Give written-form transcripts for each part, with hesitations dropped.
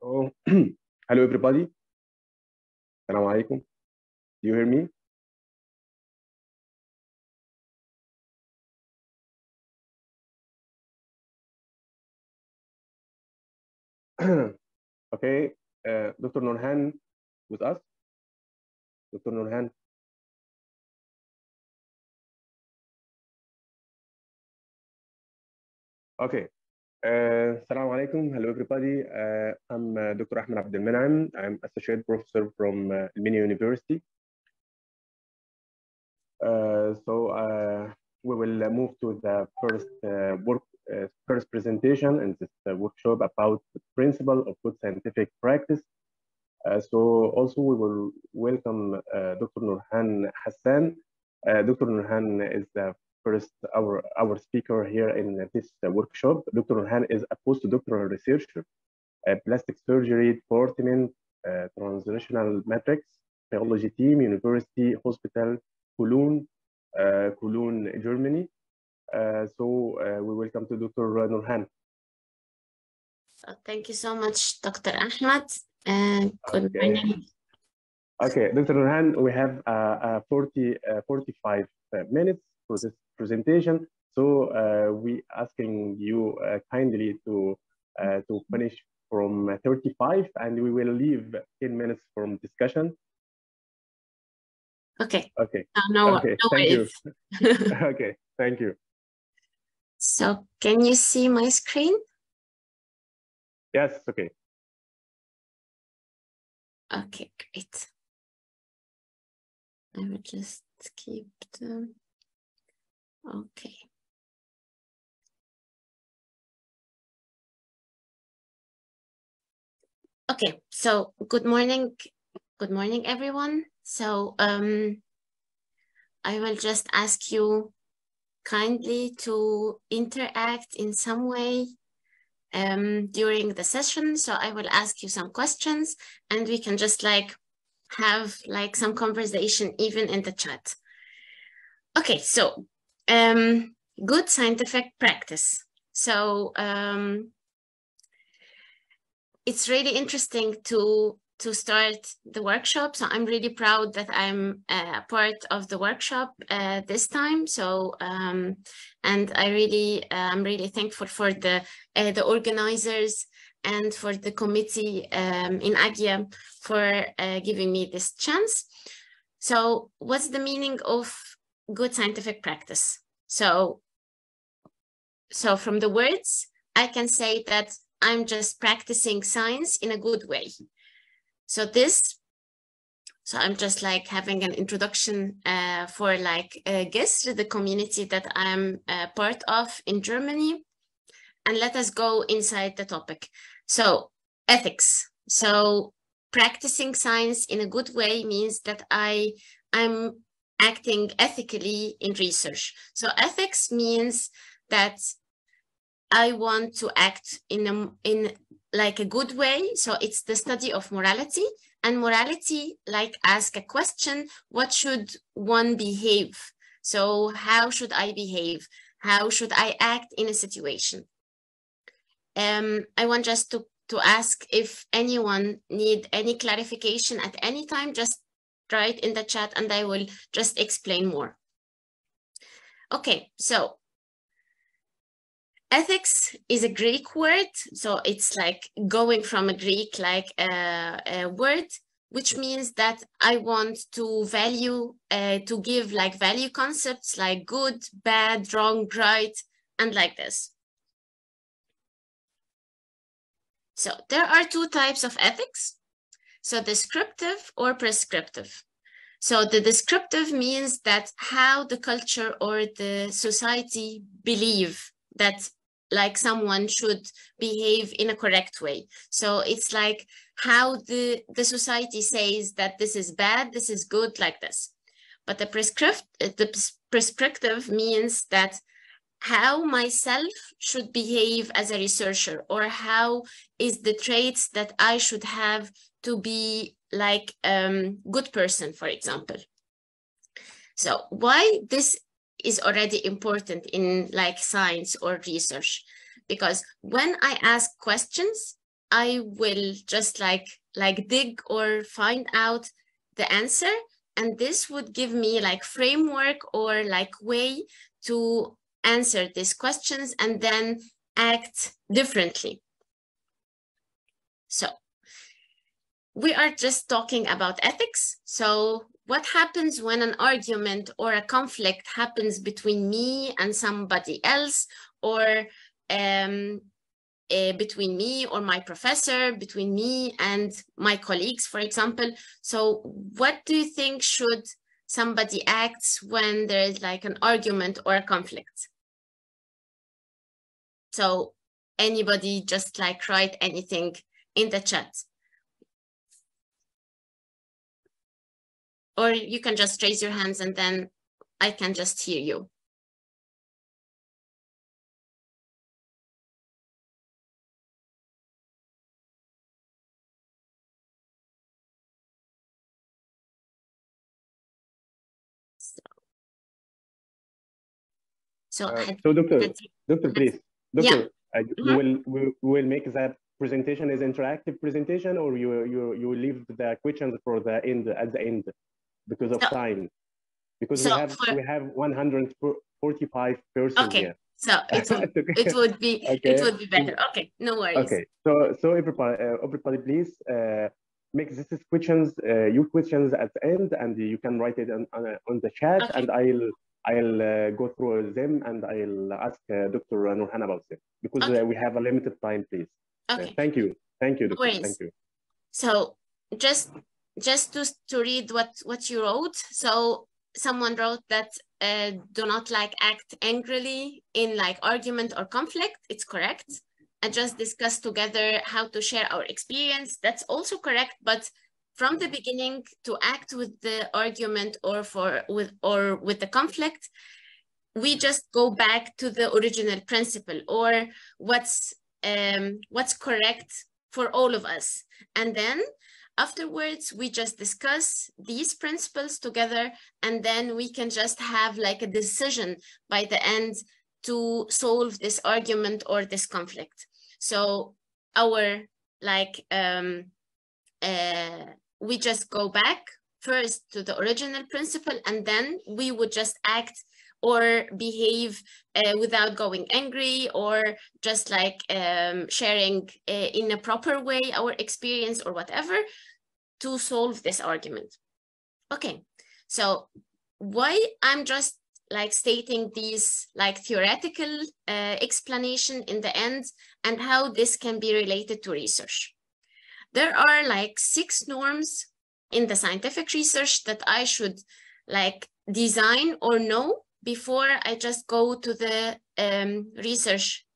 Oh, hello everybody. Assalamu alaikum. Do you hear me? Okay. Dr. Nourhan with us. Dr. Nourhan. Okay. Assalamu alaikum. Hello everybody. I'm Dr. Ahmed Abdelmenam. I'm associate professor from Almenia University. We will move to the first presentation in this workshop about the principle of good scientific practice. Also we will welcome Dr. Nourhan Hassan. Dr. Nourhan is the first our speaker here in this workshop. Dr. Nourhan is a postdoctoral researcher, plastic surgery department, translational matrix, biology team, University Hospital Cologne, Germany. We welcome to Dr. Nourhan. Thank you so much, Dr. Ahmed. Good morning. Okay, Dr. Nourhan, we have 45 minutes for this presentation. So we asking you kindly to finish from 35, and we will leave 10 minutes from discussion. Okay. Okay. No thank you. Okay, thank you. So can you see my screen? Yes, okay. Okay, great. I will just keep them. Okay. Okay, so good morning everyone. So I will just ask you kindly to interact in some way during the session. So I will ask you some questions and we can just have some conversation even in the chat. Okay, so good scientific practice. So it's really interesting to start the workshop. So I'm really proud that I'm a part of the workshop this time. So and I'm really thankful for the organizers and for the committee in AGIA for giving me this chance. So what's the meaning of good scientific practice? So from the words, I can say that I'm just practicing science in a good way. So I'm just having an introduction for guests to the community that I'm part of in Germany. And let us go inside the topic. So ethics. So practicing science in a good way means that I'm acting ethically in research. So ethics means that I want to act in a good way. So it's the study of morality, and morality ask a question, what should one behave? So how should I behave? How should I act in a situation? I want just to ask if anyone need any clarification at any time, just write in the chat and I will just explain more. Okay, so ethics is a Greek word, so it's going from a Greek a word, which means that I want to value, to give value concepts like good, bad, wrong, right, and like this. So there are two types of ethics. So descriptive or prescriptive. So the descriptive means that how the culture or the society believe that someone should behave in a correct way. So it's how the society says that this is bad, this is good, like this. But the prescriptive means that how myself should behave as a researcher, or how is the traits that I should have to be good person, for example. So why this is already important in science or research? Because when I ask questions, I will just like dig or find out the answer, and this would give me like framework or like way to answer these questions and then act differently. So we are just talking about ethics. So what happens when an argument or a conflict happens between me and somebody else, or between me or my professor, between me and my colleagues, for example? So what do you think should somebody act when there is like an argument or a conflict? So anybody just like write anything in the chat. Or you can just raise your hands and then I can just hear you. So Doctor, please, yeah. we will make that presentation as interactive presentation, or you leave the questions for the end at the end because of time, because we have 145 persons here. So it would be better. Okay, no worries. Okay, so everybody please make these questions, your questions at the end, and you can write it on the chat, okay. And I'll go through them, and I'll ask Dr. Nourhan about them, because we have a limited time, please. Okay. Thank you, Doctor. Thank you. So just to read what you wrote. So someone wrote that do not like act angrily in like argument or conflict. It's correct. And just discuss together how to share our experience. That's also correct, but from the beginning, to act with the argument or with the conflict, we just go back to the original principle, or what's correct for all of us. And then afterwards, we just discuss these principles together, and then we can just have like a decision by the end to solve this argument or this conflict. So our like we just go back first to the original principle, and then we would just act or behave without going angry, or just like sharing in a proper way our experience or whatever to solve this argument. Okay, so why I'm just like stating these like theoretical explanation in the end, and how this can be related to research. There are like 6 norms in the scientific research that I should like design or know before I just go to the research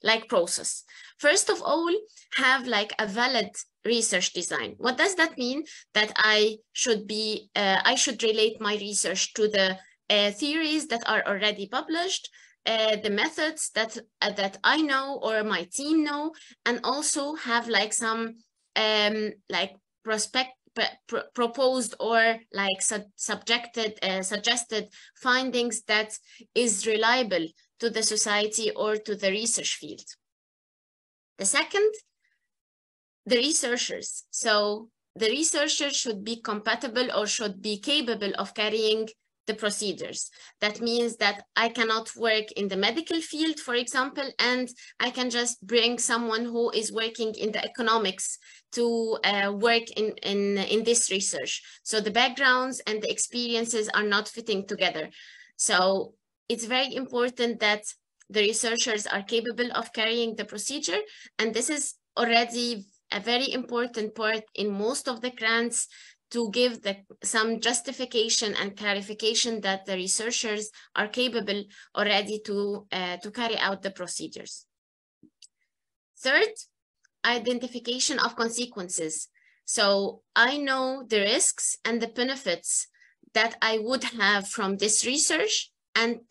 like process. First of all, have like a valid research design. What does that mean? That I should relate my research to the theories that are already published, the methods that I know or my team know, and also have like some like proposed or like suggested findings that is reliable to the society or to the research field. The second, the researchers. So the researchers should be compatible or should be capable of carrying the procedures. That means that I cannot work in the medical field, for example, and I can just bring someone who is working in the economics to work in this research. So the backgrounds and the experiences are not fitting together. So it's very important that the researchers are capable of carrying the procedure, and this is already a very important part in most of the grants, to give some justification and clarification that the researchers are capable already to carry out the procedures. Third, identification of consequences. So I know the risks and the benefits that I would have from this research, and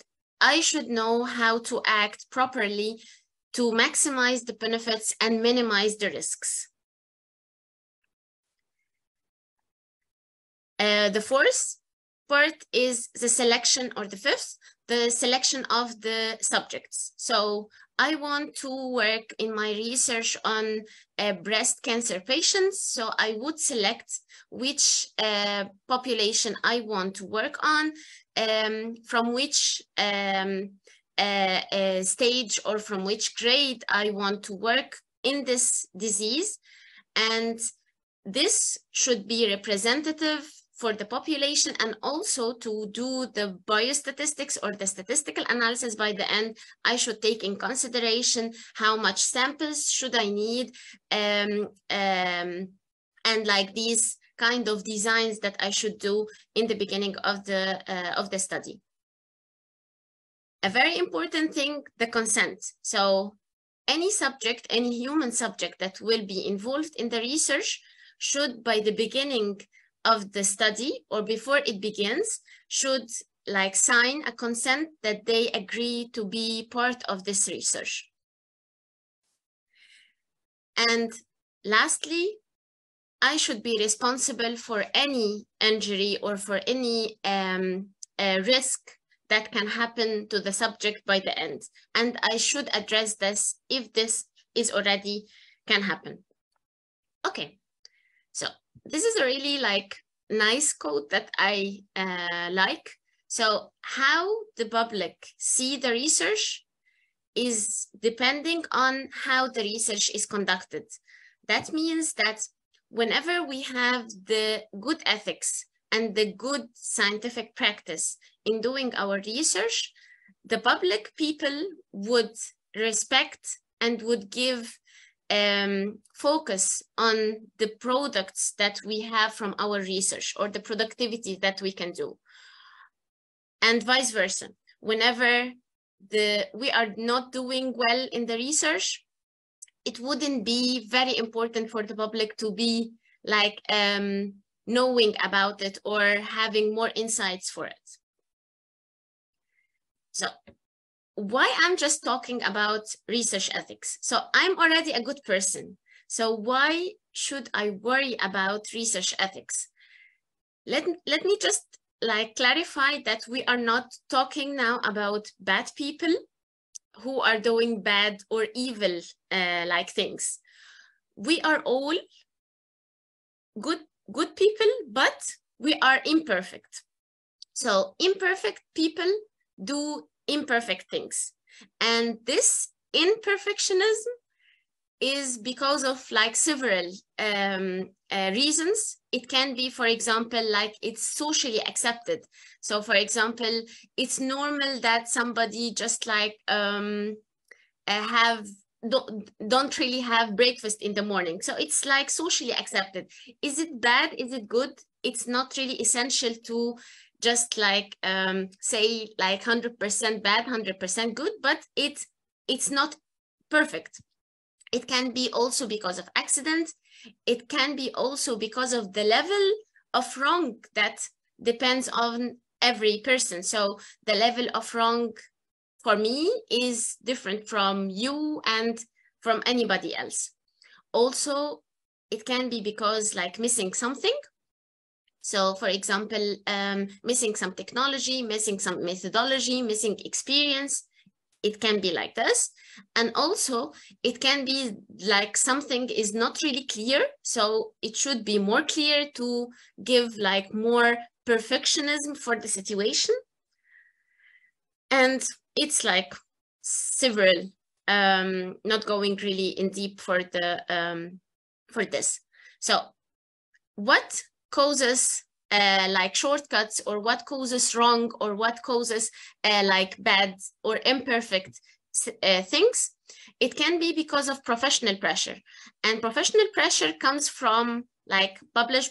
I should know how to act properly to maximize the benefits and minimize the risks. The fourth part is the selection, or the fifth, the selection of the subjects. So I want to work in my research on breast cancer patients, so I would select which population I want to work on, from which stage or from which grade I want to work in this disease. And this should be representative for the population, and also to do the biostatistics or the statistical analysis by the end, I should take in consideration how much samples should I need, and like these kind of designs that I should do in the beginning of the study. A very important thing, the consent. So any subject, any human subject that will be involved in the research should, by the beginning of the study or before it begins, should like sign a consent that they agree to be part of this research. And lastly, I should be responsible for any injury or for any risk that can happen to the subject by the end. And I should address this if this is already can happen. Okay, so this is a really like nice quote that I like. So how the public see the research is depending on how the research is conducted. That means that whenever we have the good ethics and the good scientific practice in doing our research, the public people would respect and would give focus on the products that we have from our research or the productivity that we can do. And vice versa. Whenever we are not doing well in the research, it wouldn't be very important for the public to be like knowing about it or having more insights for it. So why I'm just talking about research ethics? So I'm already a good person. So why should I worry about research ethics? Let me just like clarify that we are not talking now about bad people who are doing bad or evil like things. We are all good people, but we are imperfect. So imperfect people do imperfect things. And this imperfectionism is because of like several reasons. It can be, for example, like it's socially accepted. So for example, it's normal that somebody just like don't really have breakfast in the morning. So it's like socially accepted. Is it bad? Is it good? It's not really essential to just like say like 100% bad, 100% good, but it's not perfect. It can be also because of accident. It can be also because of the level of wrong that depends on every person. So the level of wrong for me is different from you and from anybody else. Also, it can be because like missing something. So for example, missing some technology, missing some methodology, missing experience. It can be like this. And also it can be like something is not really clear. So it should be more clear to give like more perfectionism for the situation. And it's like several, not going really in deep for this. So what causes like shortcuts, or what causes wrong, or what causes like bad or imperfect things? It can be because of professional pressure, and professional pressure comes from like publish.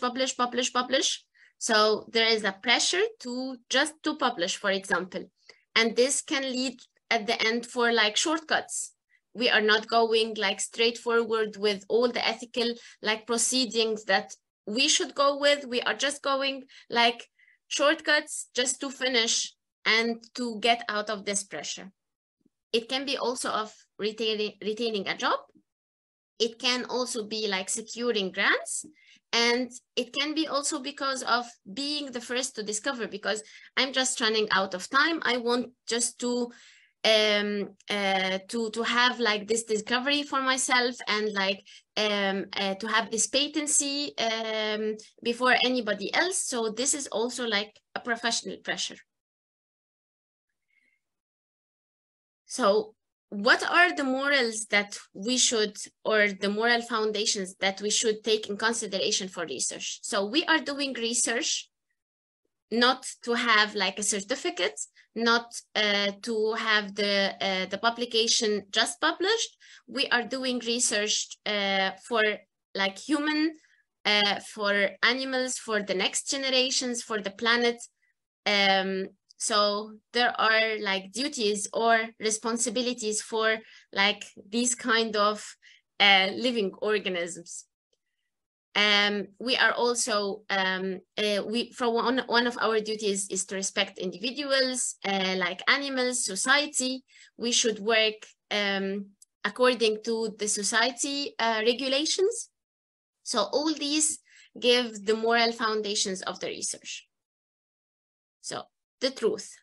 So there is a pressure to just to publish, for example, and this can lead at the end for like shortcuts. We are not going like straightforward with all the ethical like proceedings that we should go with. We are just going like shortcuts just to finish and to get out of this pressure. It can be also of retaining a job. It can also be like securing grants. And it can be also because of being the first to discover, because I'm just running out of time. I want just to to have like this discovery for myself, and like to have this patency before anybody else. So this is also like a professional pressure. So what are the morals that we should, or the moral foundations that we should take in consideration for research? So we are doing research not to have like a certificate, not to have the publication just published. We are doing research for like human, for animals, for the next generations, for the planet. So there are like duties or responsibilities for like these kind of living organisms. We are also, for one of our duties is to respect individuals, like animals, society. We should work according to the society regulations. So all these give the moral foundations of the research. So the truth,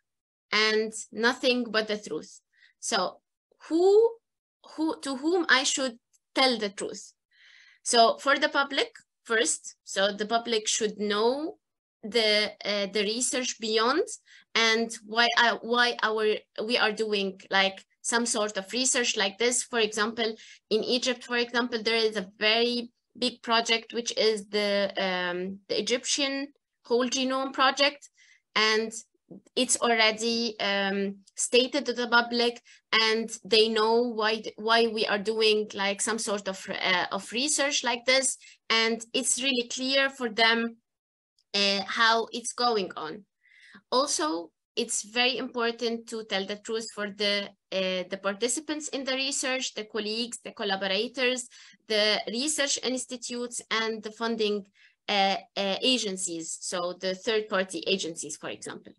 and nothing but the truth. So to whom I should tell the truth? So for the public first, so the public should know the research beyond, and why we are doing like some sort of research like this. For example, in Egypt, for example, there is a very big project which is the Egyptian whole genome project, and it's already stated to the public, and they know why we are doing like some sort of research like this, and it's really clear for them how it's going on. Also, it's very important to tell the truth for the participants in the research, the colleagues, the collaborators, the research institutes, and the funding agencies, so the third-party agencies, for example.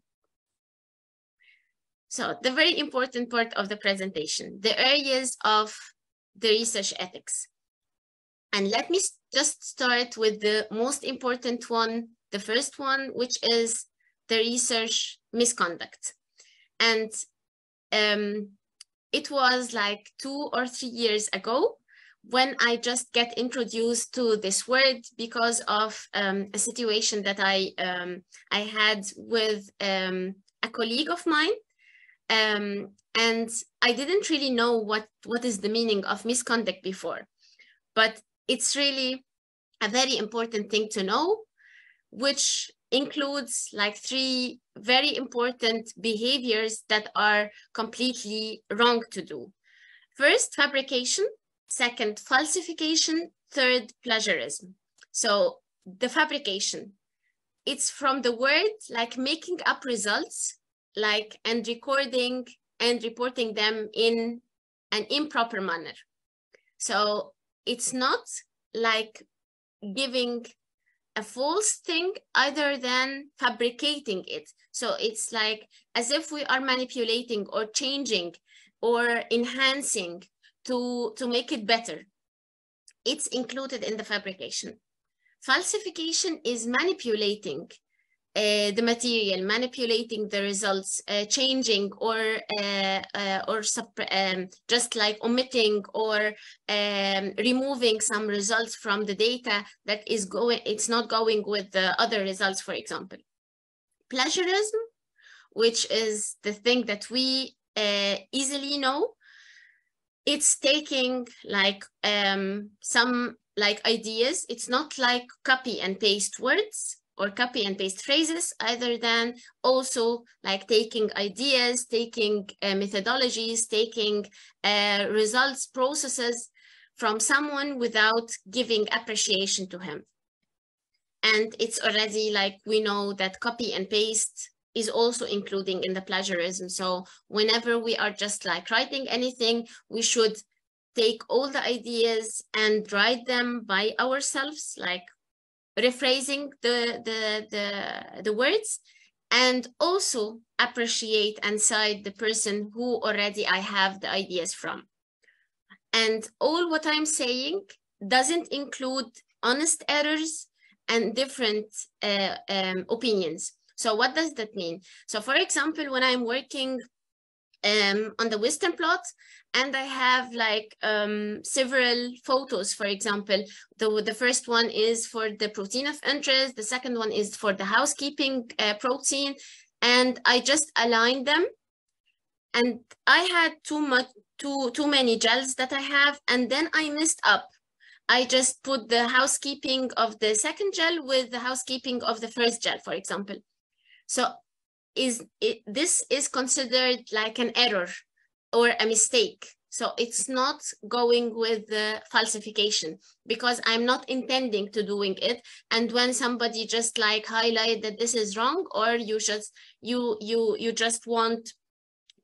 So the very important part of the presentation, the areas of the research ethics. And let me just start with the most important one, the first one, which is the research misconduct. And it was like 2 or 3 years ago when I just get introduced to this word because of a situation that I had with a colleague of mine. And I didn't really know what is the meaning of misconduct before, but it's really a very important thing to know, which includes like 3 very important behaviors that are completely wrong to do. First, fabrication. Second, falsification. Third, plagiarism. So the fabrication, it's from the word like making up results, like, and recording and reporting them in an improper manner. So it's not like giving a false thing other than fabricating it. So it's like as if we are manipulating or changing or enhancing to make it better. It's included in the fabrication. Falsification is manipulating the material, manipulating the results, changing or just like omitting or removing some results from the data that is going, it's not going with the other results, for example. Plagiarism, which is the thing that we easily know, it's taking like some like ideas. It's not like copy and paste words or copy and paste phrases, other than also like taking ideas, taking methodologies, taking results, processes from someone without giving appreciation to him. And it's already like, we know that copy and paste is also including in the plagiarism. So whenever we are just like writing anything, we should take all the ideas and write them by ourselves, like rephrasing the words, and also appreciate and cite the person who already I have the ideas from. And all what I'm saying doesn't include honest errors and different opinions. So what does that mean? So for example, when I'm working on the Western plot, and I have like several photos. For example, the first one is for the protein of interest, the second one is for the housekeeping protein, and I just aligned them. And I had too many gels that I have, and then I messed up. I just put the housekeeping of the second gel with the housekeeping of the first gel, for example. So this is considered like an error or a mistake. So it's not going with the falsification because I'm not intending to doing it. And when somebody just like highlight that this is wrong, or you just want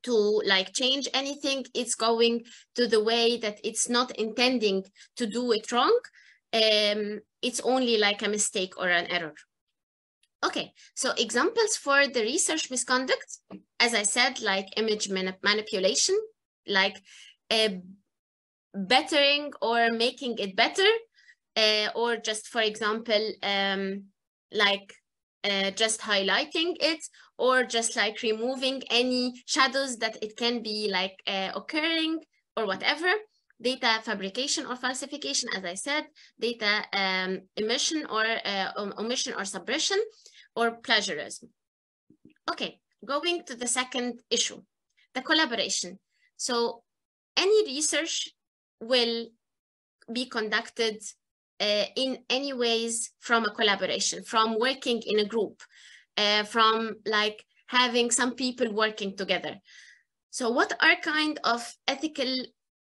to like change anything, it's going to the way that it's not intending to do it wrong. It's only like a mistake or an error. Okay, so examples for the research misconduct, as I said, like image manipulation, like bettering or making it better, or just, for example, just highlighting it, or just like removing any shadows that it can be like occurring or whatever. Data fabrication or falsification, as I said, data omission or suppression, or plagiarism. Okay, going to the second issue, the collaboration. So any research will be conducted in any ways from a collaboration, from working in a group, from like having some people working together. So what are kind of ethical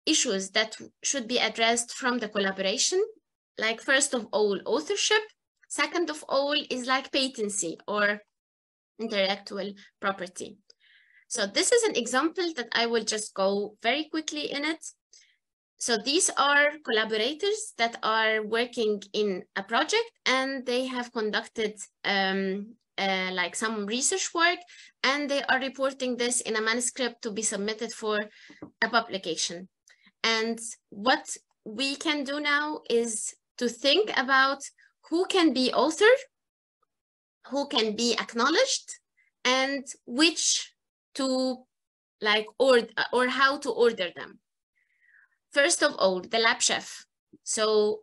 issues that should be addressed from the collaboration? Like, first of all, authorship. Second of all is like patency or intellectual property. So this is an example that I will just go very quickly in it. So these are collaborators that are working in a project, and they have conducted like some research work, and they are reporting this in a manuscript to be submitted for a publication. And what we can do now is to think about who can be author, who can be acknowledged, and which to like or how to order them. First of all, the lab chef. So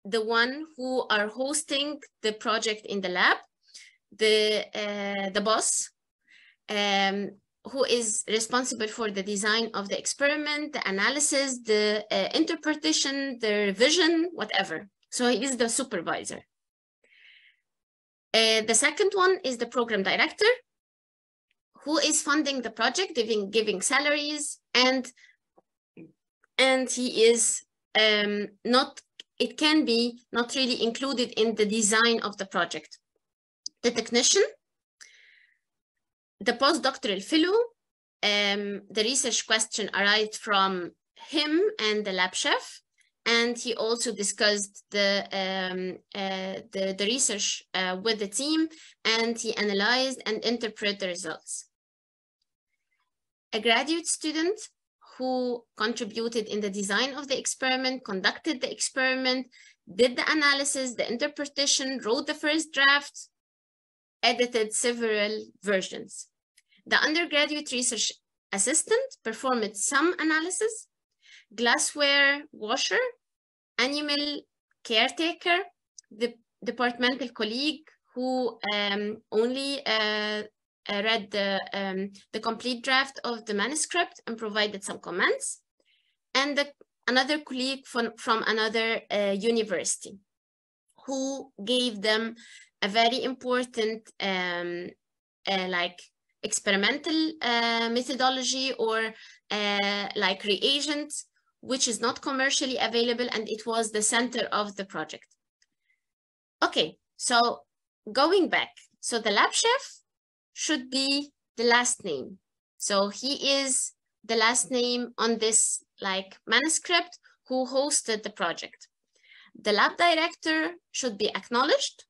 the one who are hosting the project in the lab, the boss, who is responsible for the design of the experiment, the analysis, the interpretation, the revision, whatever. So he is the supervisor. The second one is the program director, who is funding the project, giving salaries, and he is it can be not really included in the design of the project. The technician, the postdoctoral fellow, the research question arrived from him and the lab chef, and he also discussed the research with the team, and he analyzed and interpreted the results. A graduate student who contributed in the design of the experiment, conducted the experiment, did the analysis, the interpretation, wrote the first draft, edited several versions. The undergraduate research assistant performed some analysis, glassware washer, animal caretaker, the departmental colleague who only read the complete draft of the manuscript and provided some comments, and another colleague from another university who gave them a very important like experimental methodology or like reagent, which is not commercially available, and it was the center of the project. Okay, so going back, so the lab chef should be the last name. So he is the last name on this like manuscript who hosted the project. The lab director should be acknowledged.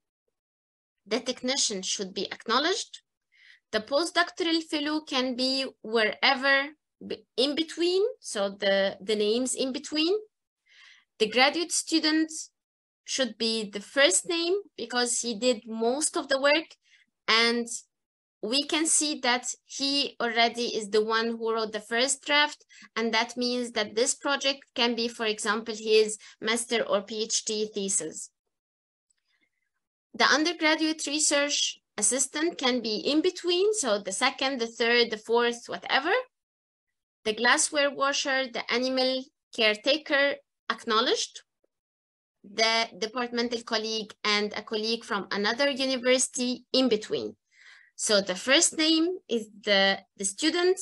The technician should be acknowledged. The postdoctoral fellow can be wherever in between, so the names in between. The graduate student should be the first name because he did most of the work, and we can see that he already is the one who wrote the first draft, and that means that this project can be, for example, his master or PhD thesis. The undergraduate research assistant can be in between, so the second, the third, the fourth, whatever. The glassware washer, the animal caretaker, acknowledged. The departmental colleague and a colleague from another university, in between. So the first name is the student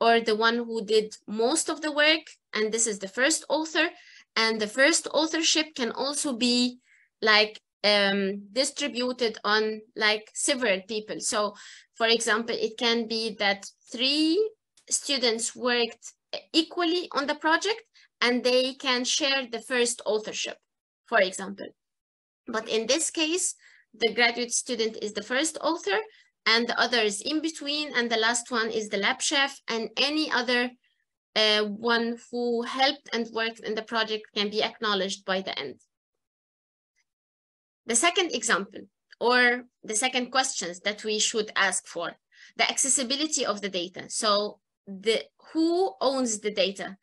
or the one who did most of the work, and this is the first author. And the first authorship can also be like distributed on like several people. So for example, it can be that 3 students worked equally on the project and they can share the first authorship, for example. But in this case, the graduate student is the first author and the other is in between, and the last one is the lab chef, and any other one who helped and worked in the project can be acknowledged by the end. The second example, or the second questions that we should ask for, the accessibility of the data. So who owns the data?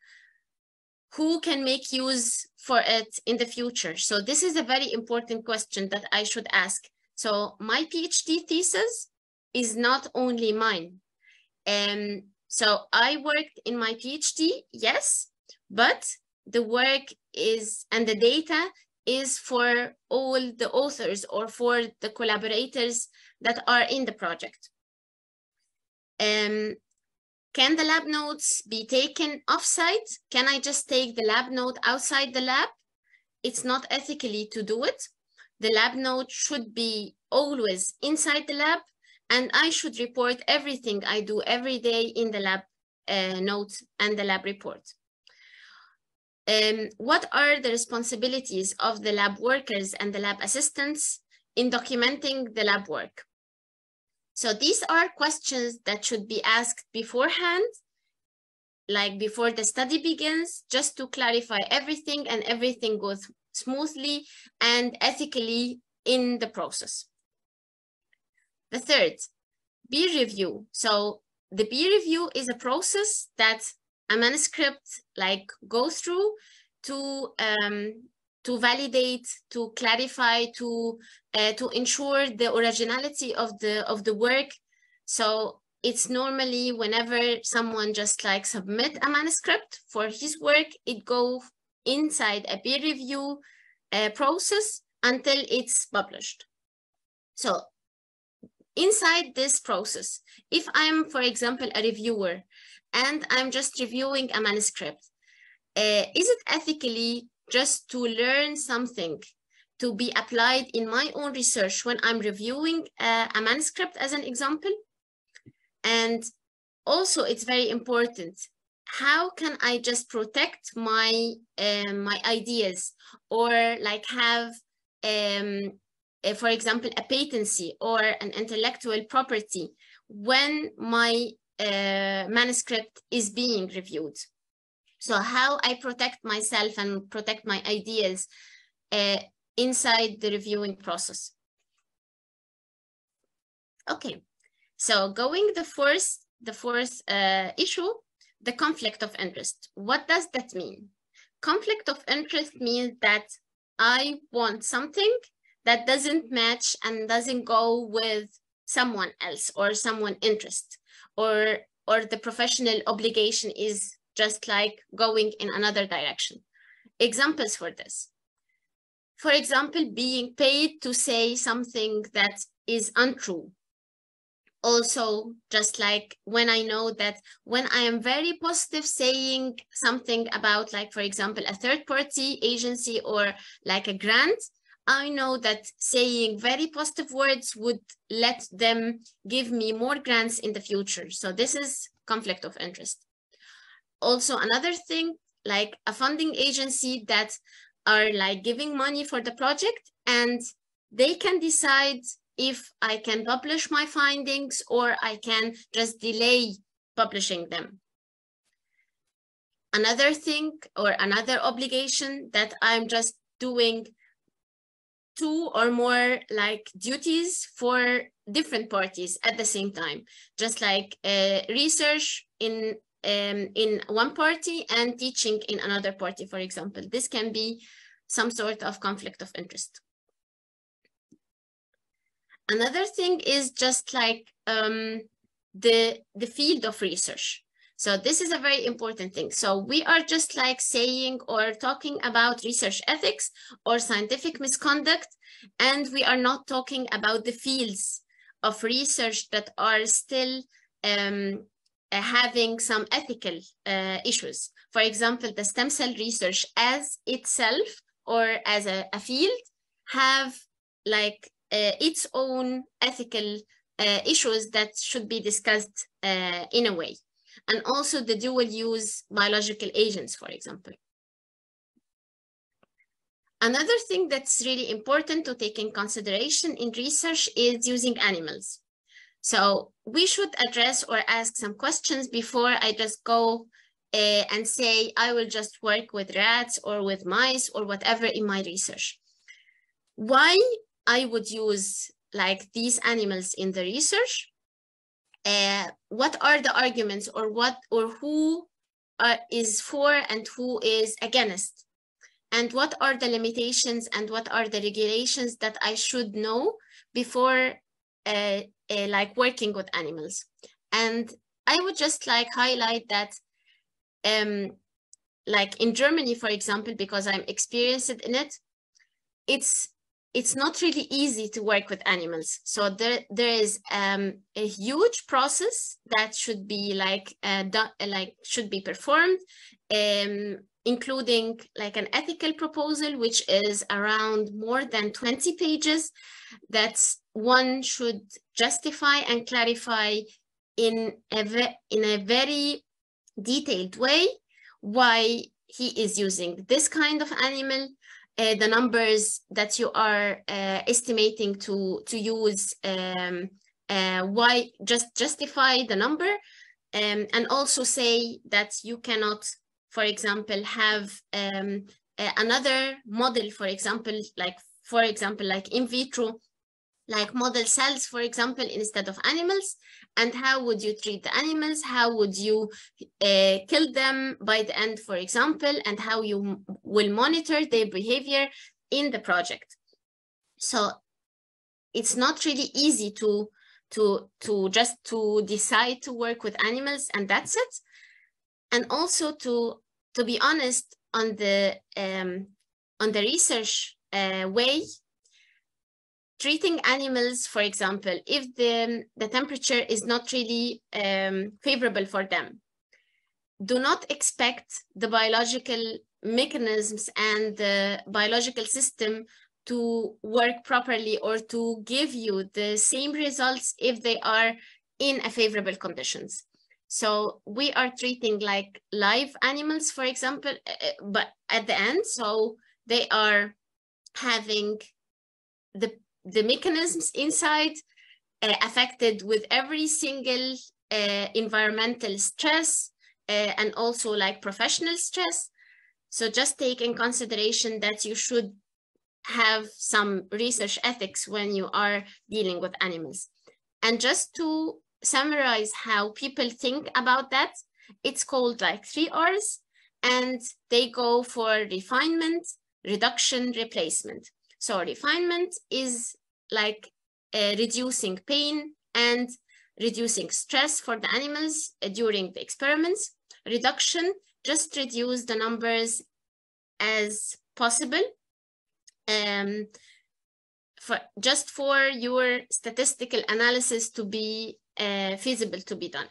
Who can make use for it in the future? So this is a very important question that I should ask. So my PhD thesis is not only mine. So I worked in my PhD, yes, but the work is, and the data is for all the authors or for the collaborators that are in the project. Can the lab notes be taken offsite? Can I just take the lab note outside the lab? It's not ethically to do it. The lab note should be always inside the lab, and I should report everything I do every day in the lab notes and the lab report. What are the responsibilities of the lab workers and the lab assistants in documenting the lab work? So these are questions that should be asked beforehand, like before the study begins, just to clarify everything and everything goes smoothly and ethically in the process. The third, peer review. So the peer review is a process that a manuscript like go through to validate, to clarify, to ensure the originality of the work. So it's normally whenever someone just like submit a manuscript for his work, it go inside a peer review process until it's published. So inside this process, if I'm, for example, a reviewer and I'm just reviewing a manuscript, is it ethically just to learn something to be applied in my own research when I'm reviewing a manuscript as an example? And also it's very important, how can I just protect my my ideas, or like have for example a patency or an intellectual property when my manuscript is being reviewed? So how I protect myself and protect my ideas inside the reviewing process. Okay, so going the fourth issue, the conflict of interest. What does that mean? Conflict of interest means that I want something that doesn't match and doesn't go with someone else or someone interest, or the professional obligation is just like going in another direction. Examples for this. For example, being paid to say something that is untrue. Also, just like when I know that when I am very positive saying something about, like, for example, a third-party agency or like a grant, I know that saying very positive words would let them give me more grants in the future. So this is conflict of interest. Also, another thing, like a funding agency that are like giving money for the project, and they can decide if I can publish my findings or I can just delay publishing them. Another thing or another obligation that I'm just doing 2 or more like duties for different parties at the same time, just like research in one party and teaching in another party, for example. This can be some sort of conflict of interest. Another thing is just like the field of research. So this is a very important thing. So we are just like saying or talking about research ethics or scientific misconduct, and we are not talking about the fields of research that are still having some ethical issues. For example, the stem cell research as itself or as a field have like its own ethical issues that should be discussed in a way. And also the dual use biological agents, for example. Another thing that's really important to take in consideration in research is using animals. So we should address or ask some questions before I just go and say, I will just work with rats or with mice or whatever in my research. Why I would use like these animals in the research? What are the arguments or who is for and who is against? And what are the limitations and what are the regulations that I should know before like working with animals? And I would just like highlight that like in Germany, for example, because I'm experienced in it, it's not really easy to work with animals. So there is a huge process that should be like should be performed, including like an ethical proposal, which is around more than 20 pages, that one should justify and clarify in a very detailed way why he is using this kind of animal, the numbers that you are estimating to use, why just justify the number, and also say that you cannot, for example, have another model, for example, like in vitro, like model cells, for example, instead of animals. And how would you treat the animals? How would you kill them by the end, for example, and how you will monitor their behavior in the project? So it's not really easy to just decide to work with animals and that's it. And also to be honest, on the research way, treating animals, for example, if the temperature is not really favorable for them, do not expect the biological mechanisms and the biological system to work properly or to give you the same results if they are in a favorable conditions. So we are treating like live animals, for example, but at the end, so they are having the mechanisms inside affected with every single environmental stress and also like professional stress. So just take in consideration that you should have some research ethics when you are dealing with animals. And just to summarize how people think about that, it's called like 3 R's, and they go for refinement, reduction, replacement. So refinement is like reducing pain and reducing stress for the animals during the experiments. Reduction, just reduce the numbers as possible for your statistical analysis to be feasible to be done.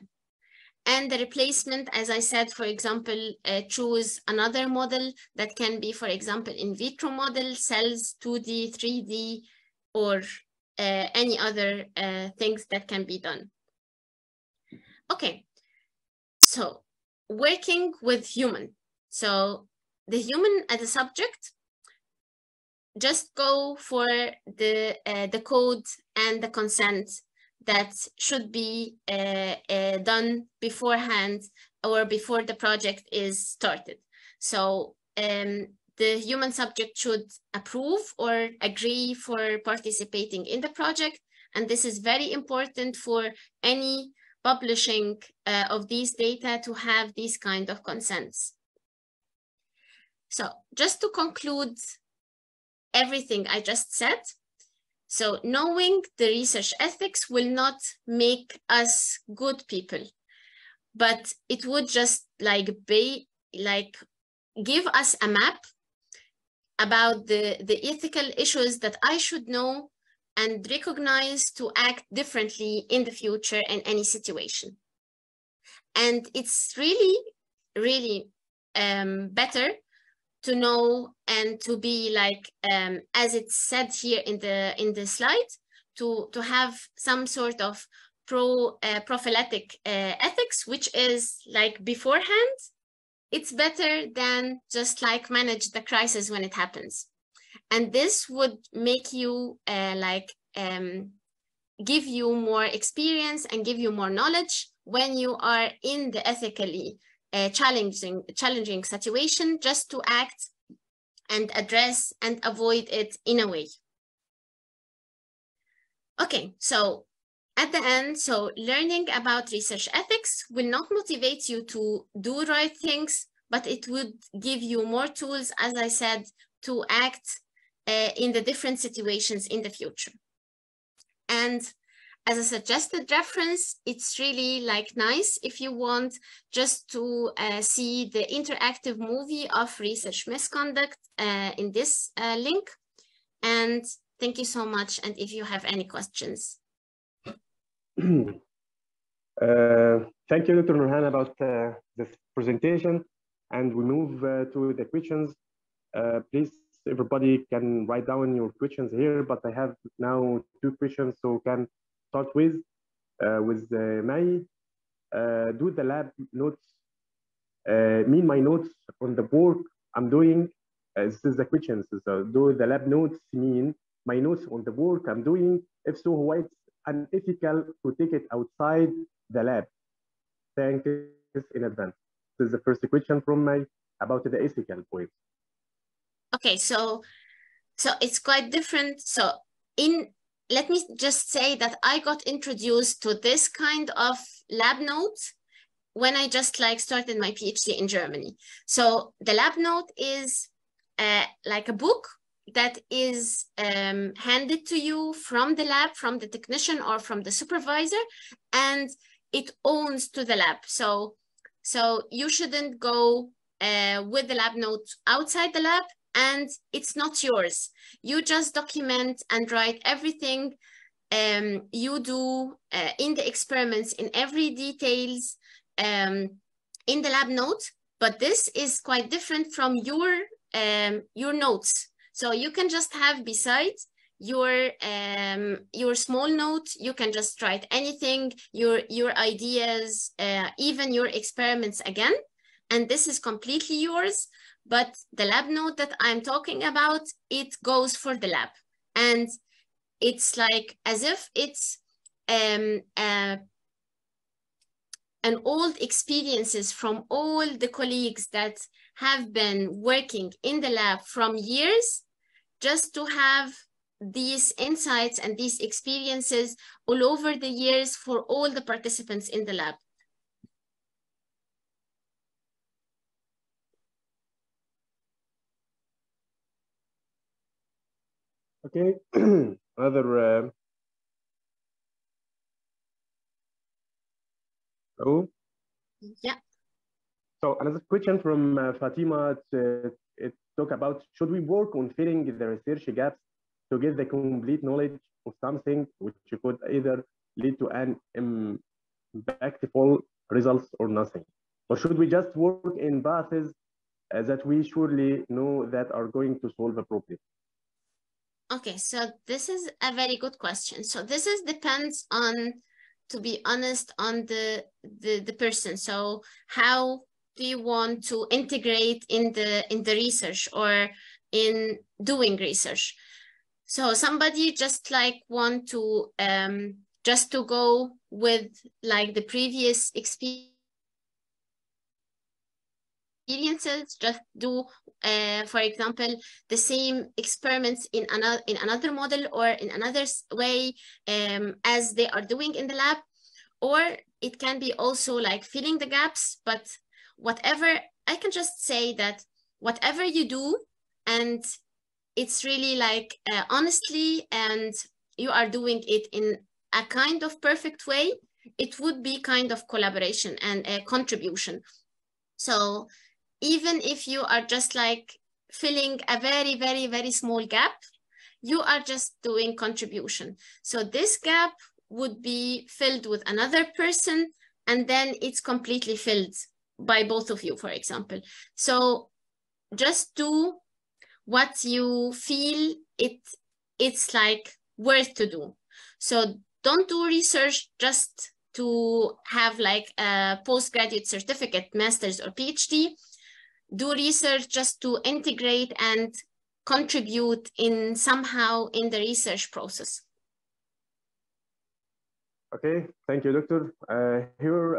And the replacement, as I said, for example, choose another model that can be, for example, in vitro model, cells, 2D, 3D, or any other things that can be done. Okay, so working with human. So the human as a subject, just go for the code and the consent that should be done beforehand or before the project is started. So the human subject should approve or agree for participating in the project, And this is very important for any publishing of these data to have these kind of consents. So just to conclude everything I just said, so knowing the research ethics will not make us good people, but it would just give us a map about the ethical issues that I should know and recognize to act differently in the future in any situation. And it's really, really better to know and to be like, as it's said here in the slide, to have some sort of prophylactic ethics, which is like beforehand. It's better than just like manage the crisis when it happens. And this would make you give you more experience and give you more knowledge when you are in the ethically challenging situation, just to act and address and avoid it in a way. Okay, so at the end, so learning about research ethics will not motivate you to do right things, but it would give you more tools, as I said, to act in the different situations in the future. And as a suggested reference, it's really like nice if you want just to see the interactive movie of research misconduct in this link. And thank you so much. And if you have any questions. Thank you, Dr. Nourhan, about this presentation. And we move to the questions. Please, everybody can write down your questions here, but I have now 2 questions, so can start with May. Do the lab notes mean my notes on the work I'm doing? This is the question. So do the lab notes mean my notes on the work I'm doing? If so, why it's unethical to take it outside the lab? Thank you in advance. This is the first question from May about the ethical point. Okay, so it's quite different. So let me just say that I got introduced to this kind of lab notes when I just like started my PhD in Germany. So the lab note is like a book that is handed to you from the lab, from the technician or from the supervisor, and it owns to the lab. So you shouldn't go with the lab note outside the lab, and it's not yours. You just document and write everything you do in the experiments, in every details in the lab note. But this is quite different from your notes. So you can just have beside your small note, you can just write anything, your ideas, even your experiments again, and this is completely yours. But the lab note that I'm talking about, it goes for the lab, and it's like as if it's an old experiences from all the colleagues that have been working in the lab from years, just to have these insights and these experiences all over the years for all the participants in the lab. Okay, another Yeah. So another question from Fatima. It talk about, should we work on filling the research gaps to get the complete knowledge of something which could either lead to an impactful results or nothing? Or should we just work in paths that we surely know that are going to solve a problem? Okay, so this is a very good question. So this depends on, to be honest, on the person. So how do you want to integrate in the research or in doing research? So somebody just like want to just to go with like the previous experiences, just do for example, the same experiments in another model or in another way as they are doing in the lab. Or it can be also like filling the gaps, but whatever, I can just say that whatever you do, and it's really like honestly, and you are doing it in a kind of perfect way, it would be kind of collaboration and a contribution. So even if you are just like filling a very, very, very small gap, you are just doing contribution. So this gap would be filled with another person, and then it's completely filled by both of you, for example. So just do what you feel it's like worth to do. So don't do research just to have like a postgraduate certificate, master's or PhD. Do research just to integrate and contribute in somehow in the research process. Okay, thank you, Doctor. Here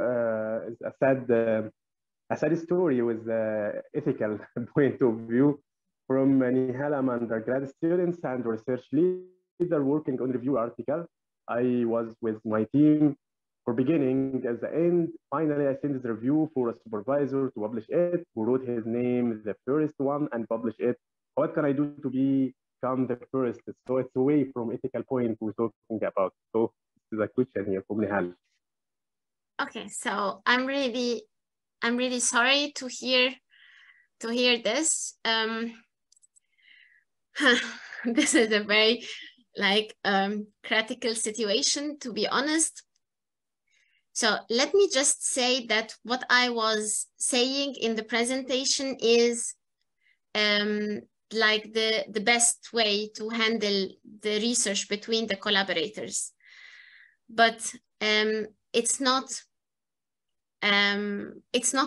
is a sad story with the ethical point of view from Nihal. I'm undergrad students and research leader working on review article. I was with my team for beginning at the end. Finally, I sent the review for a supervisor to publish it, who wrote his name, the first one, and publish it. What can I do to become the first? So it's away from ethical point we're talking about. So this is a question here from Nihal. Okay, so I'm really sorry to hear this. This is a very like critical situation, to be honest. So let me just say that what I was saying in the presentation is like the best way to handle the research between the collaborators. But it's not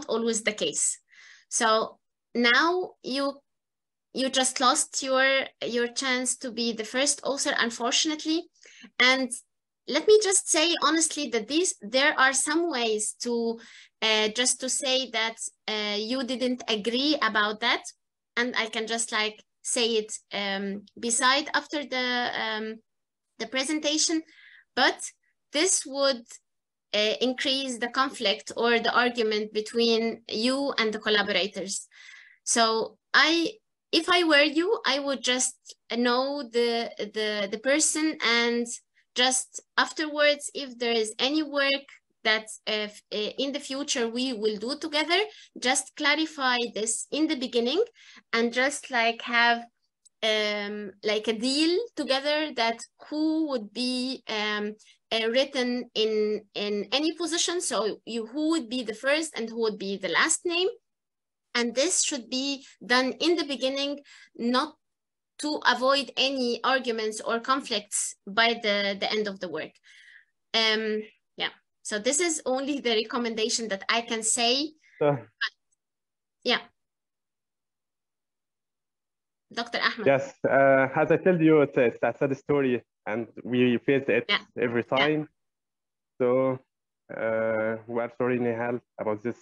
always the case. So now you just lost your chance to be the first author, unfortunately. And let me just say honestly that there are some ways to just to say that you didn't agree about that, and I can just like say it beside after the presentation, but this would increase the conflict or the argument between you and the collaborators. So if I were you, I would just know the person, and just afterwards, if there is any work that in the future we will do together, just clarify this in the beginning, and just like have like a deal together that who would be written in any position. So who would be the first and who would be the last name. And this should be done in the beginning, not to avoid any arguments or conflicts by the end of the work. Yeah, so this is only the recommendation that I can say. Yeah. Dr. Ahmed. Yes, as I told you, it's a sad story, and we face it every time. So we are sorry, Nihal, about this.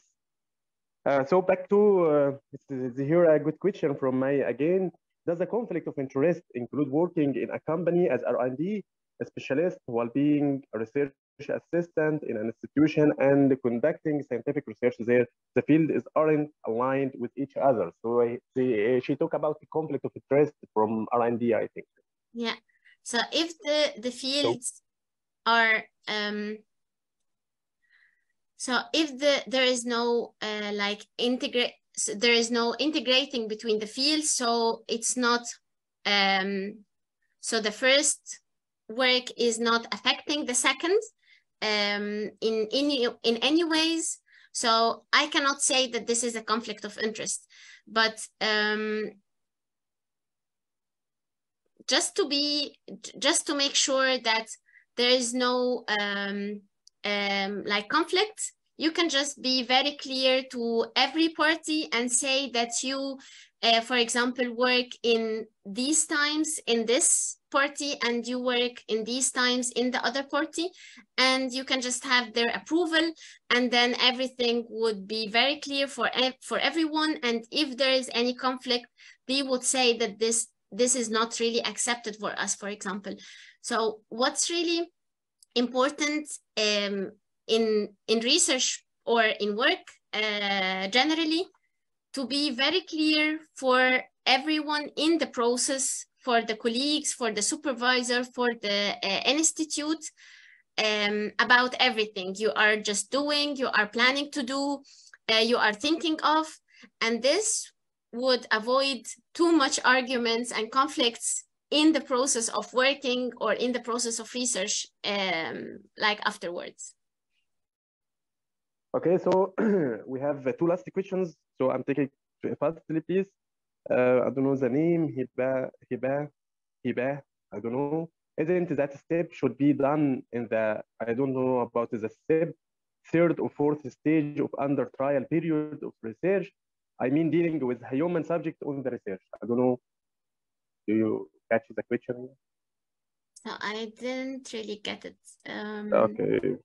So back to here a good question from May again. Does the conflict of interest include working in a company as R&D specialist while being a research assistant in an institution and conducting scientific research there? The fields aren't aligned with each other. So she talked about the conflict of interest from R&D, I think. Yeah. So if the fields are so if there is no like there is no integrating between the fields, so it's not so the first work is not affecting the second in any ways. So I cannot say that this is a conflict of interest, but just to make sure that there is no like conflict, you can just be very clear to every party and say that you, for example, work in these times in this party and you work in these times in the other party, and you can just have their approval, and then everything would be very clear for everyone. And if there is any conflict, they would say that this is not really accepted for us, for example. So what's really important in research or in work generally, to be very clear for everyone in the process, for the colleagues, for the supervisor, for the institute, about everything you are just doing, you are planning to do, you are thinking of. And this would avoid too much arguments and conflicts in the process of working or in the process of research, like afterwards. Okay, so we have two last questions. So I'm taking fastly, please. I don't know the name. Hiba. I don't know. Isn't that step should be done in the, I don't know about the step, third or fourth stage of under trial period of research? I mean, dealing with a human subject on the research. I don't know. Do you catch the question? So I didn't really get it. Okay.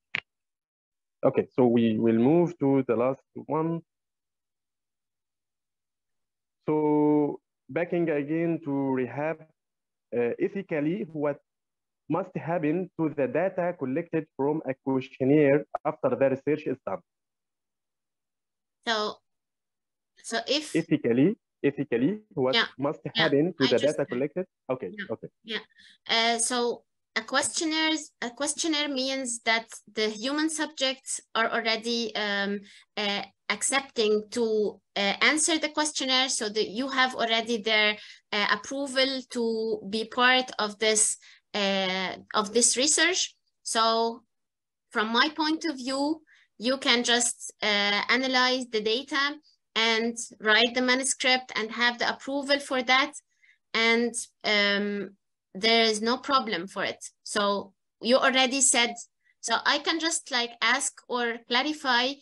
Okay, so we will move to the last one. So backing again to rehab, ethically, what must happen to the data collected from a questionnaire after the research is done? So if ethically, what must happen to the data collected? Okay, okay. Yeah. So a questionnaire means that the human subjects are already accepting to answer the questionnaire, so that you have already their approval to be part of this research. So from my point of view, you can just analyze the data and write the manuscript and have the approval for that, and there is no problem for it. So you already said, so I can just like ask or clarify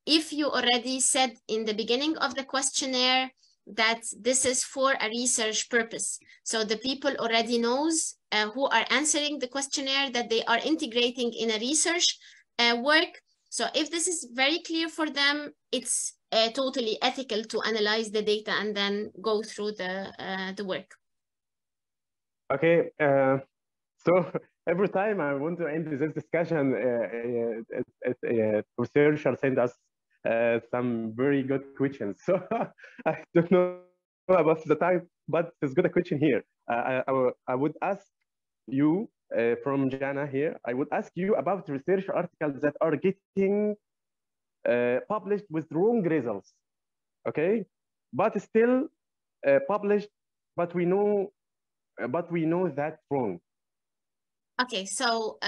if you already said in the beginning of the questionnaire that this is for a research purpose. So the people already knows who are answering the questionnaire that they are integrating in a research work. So if this is very clear for them, it's totally ethical to analyze the data and then go through the work. Okay, so every time I want to end this discussion, researchers send us some very good questions. So I don't know about the time, but there's got a question here. I would ask you from Jana here, I would ask you about research articles that are getting published with wrong results, okay? But still published, but we know that's wrong. Okay, so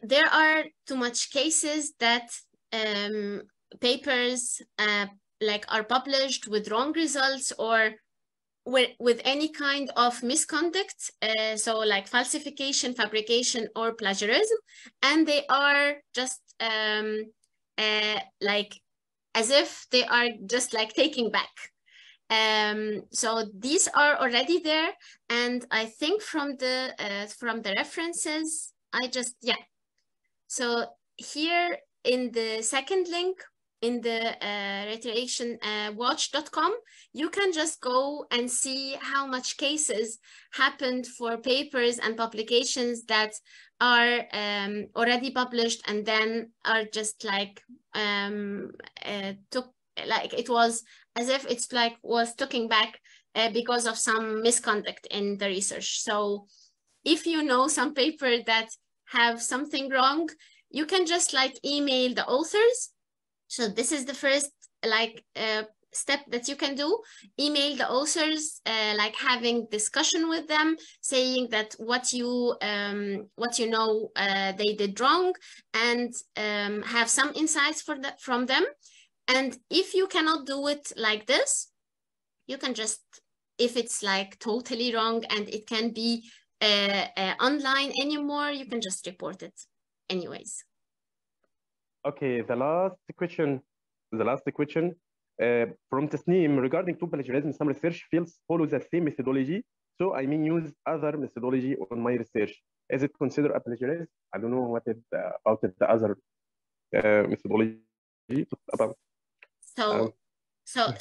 there are too much cases that papers like are published with wrong results or with any kind of misconduct, so like falsification, fabrication, or plagiarism, and they are just like as if they are just like taking back. So these are already there, and I think from the references, so here in the second link in the reiterationwatch.com, you can just go and see how much cases happened for papers and publications that are already published and then are just like it was as if it's like was taken back because of some misconduct in the research. So if you know some paper that have something wrong, you can just like email the authors. So this is the first like step that you can do. Email the authors, like having discussion with them, saying that what you know they did wrong, and have some insights from them. And if you cannot do it like this, you can just, if it's like totally wrong and it can be online anymore, you can just report it anyways. Okay, the last question from Tasneem regarding to plagiarism. Some research fields follow the same methodology, so I mean use other methodology on my research. Is it considered a plagiarism? I don't know what it about it, the other methodology about. Um, So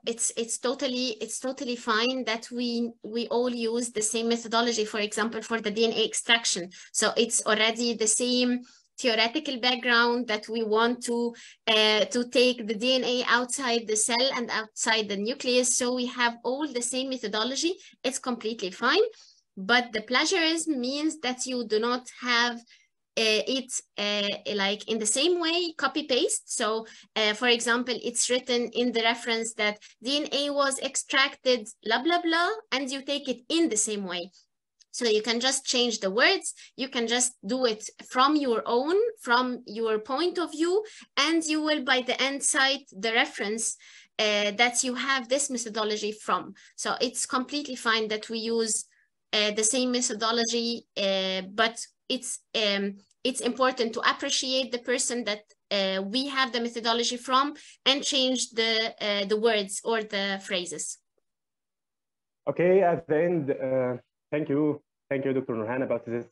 it's totally fine that we all use the same methodology, for example, for the DNA extraction. So it's already the same theoretical background that we want to take the DNA outside the cell and outside the nucleus. So we have all the same methodology. It's completely fine. But the plagiarism means that you do not have it like in the same way, copy paste. So for example, it's written in the reference that DNA was extracted, blah, blah, blah, and you take it in the same way. So you can just change the words, you can just do it from your own, from your point of view, and you will by the end cite the reference that you have this methodology from. So it's completely fine that we use the same methodology, but it's important to appreciate the person that we have the methodology from and change the words or the phrases. Okay, at the end, thank you, Dr. Nourhan, about this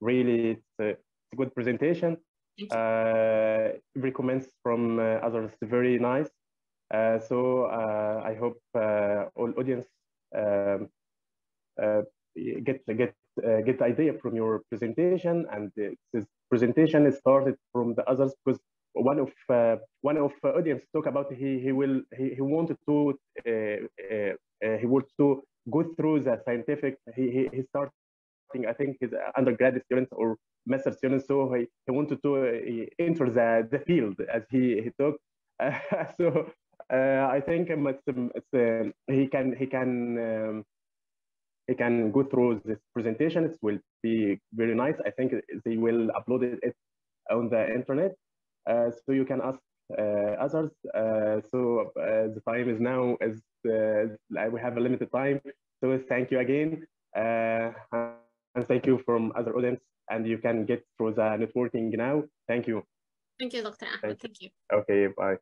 really it's a good presentation. Every comments from others very nice. So I hope all audience get the idea from your presentation, and this presentation is started from the others because one of audience talk about he wanted to he wants to go through the scientific. He starting, I think, his undergraduate students or master students, so he wanted to enter the field as he talked. So I think he can go through this presentation. It will be very nice. I think they will upload it on the internet, so you can ask others. So the time is now, as we have a limited time. So thank you again, and thank you from other audience. And you can get through the networking now. Thank you. Thank you, Dr. Ahmed. Thank you. Okay, bye.